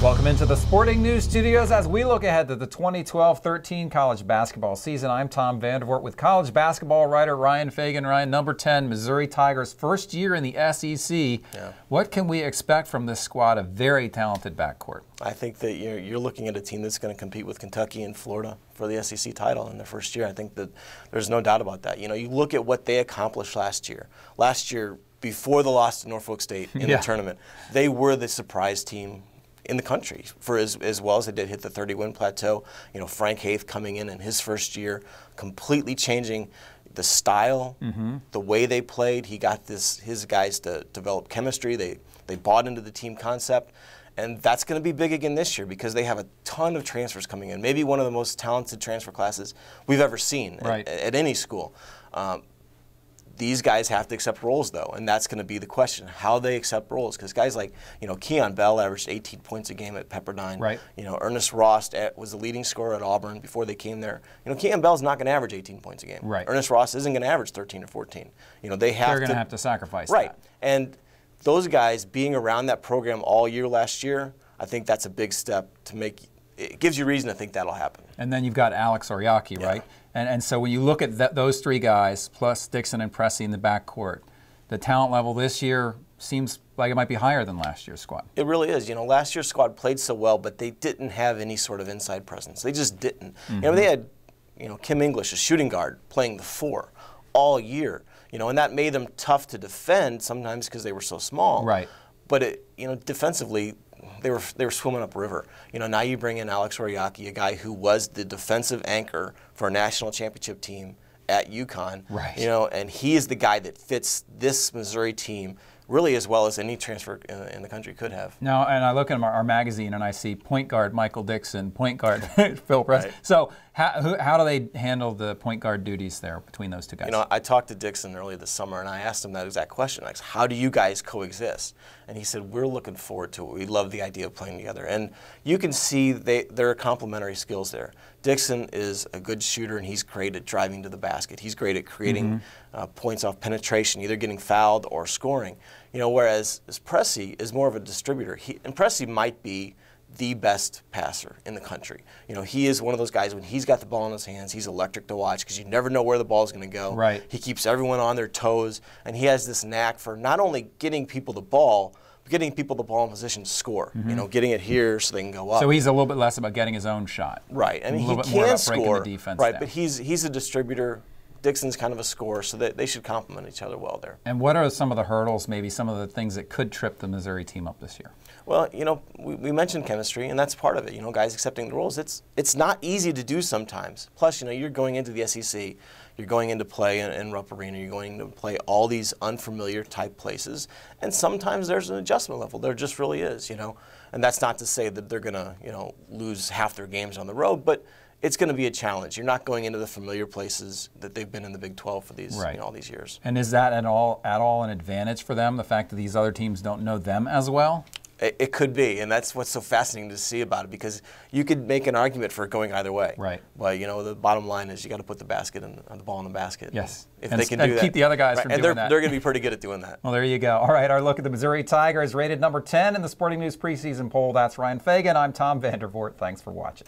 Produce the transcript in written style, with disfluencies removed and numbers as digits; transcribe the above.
Welcome into the Sporting News Studios as we look ahead to the 2012-13 college basketball season. I'm Tom Vandervoort with college basketball writer Ryan Fagan. Ryan, number 10, Missouri Tigers, first year in the SEC. Yeah. What can we expect from this squad, a very talented backcourt? I think that you're looking at a team that's going to compete with Kentucky and Florida for the SEC title in their first year. I think that there's no doubt about that. You know, you look at what they accomplished last year. Last year, before the loss to Norfolk State in the tournament, they were the surprise team in the country for as well as they did hit the 30-win plateau. You know, Frank Haith coming in his first year, completely changing the style, the way they played. He got his guys to develop chemistry. They bought into the team concept. And that's going to be big again this year because they have a ton of transfers coming in. Maybe one of the most talented transfer classes we've ever seen at any school. These guys have to accept roles, though, and that's going to be the question, how they accept roles. Because guys like, you know, Keon Bell averaged 18 points a game at Pepperdine. Right. You know, Ernest Ross was the leading scorer at Auburn before they came there. You know, Keon Bell's not going to average 18 points a game. Right. Ernest Ross isn't going to average 13 or 14. You know, they're going to have to sacrifice that. And those guys being around that program all year last year, I think that's a big step to make. It gives you reason to think that'll happen. And then you've got Alex Oriaki, right? And so when you look at those three guys, plus Dixon and Pressey in the backcourt, the talent level this year seems like it might be higher than last year's squad. It really is. You know, last year's squad played so well, but they didn't have any sort of inside presence. They just didn't. You know, they had, you know, Kim English, a shooting guard, playing the 4 all year. You know, and that made them tough to defend sometimes because they were so small. Right. But you know, defensively, they were swimming upriver. You know, now you bring in Alex Oriaki, a guy who was the defensive anchor for a national championship team at UConn. Right. You know, and he is the guy that fits this Missouri team really as well as any transfer in the country could have. Now, and I look at our magazine and I see point guard Michael Dixon, point guard Phil Press. Right. So how do they handle the point guard duties there between those two guys? You know, I talked to Dixon earlier this summer and I asked him that exact question, like, how do you guys coexist? And he said, we're looking forward to it. We love the idea of playing together. And you can see there are complementary skills there. Dixon is a good shooter and he's great at driving to the basket. He's great at creating points off penetration, either getting fouled or scoring. You know, whereas Pressey is more of a distributor. And Pressey might be the best passer in the country. You know, he is one of those guys, when he's got the ball in his hands, he's electric to watch because you never know where the ball is going to go. Right. He keeps everyone on their toes, and he has this knack for not only getting people the ball, but getting people the ball in position to score. You know, getting it here so they can go up. So he's a little bit less about getting his own shot. Right. I mean, he can score. Right, but he's a distributor. Dixon's kind of a scorer, so they should complement each other well there. And what are some of the hurdles, maybe some of the things that could trip the Missouri team up this year? Well, you know, we mentioned chemistry, and that's part of it. You know, guys accepting the roles. It's not easy to do sometimes. Plus, you know, you're going into the SEC, you're going into play in Rupp Arena, you're going to play all these unfamiliar type places, and sometimes there's an adjustment level. There just really is, you know. And that's not to say that they're going to, you know, lose half their games on the road, but it's going to be a challenge. You're not going into the familiar places that they've been in the Big 12 for these, you know, all these years. And is that at all an advantage for them, the fact that these other teams don't know them as well? It could be, and that's what's so fascinating to see about it, because you could make an argument for it going either way. Right. But you know, the bottom line is you got to put the ball in the basket. Yes. If they can do that, keep the other guys from doing that. And they're going to be pretty good at doing that. Well, there you go. All right, our look at the Missouri Tigers, rated number 10 in the Sporting News preseason poll. That's Ryan Fagan. I'm Tom Vandervoort. Thanks for watching.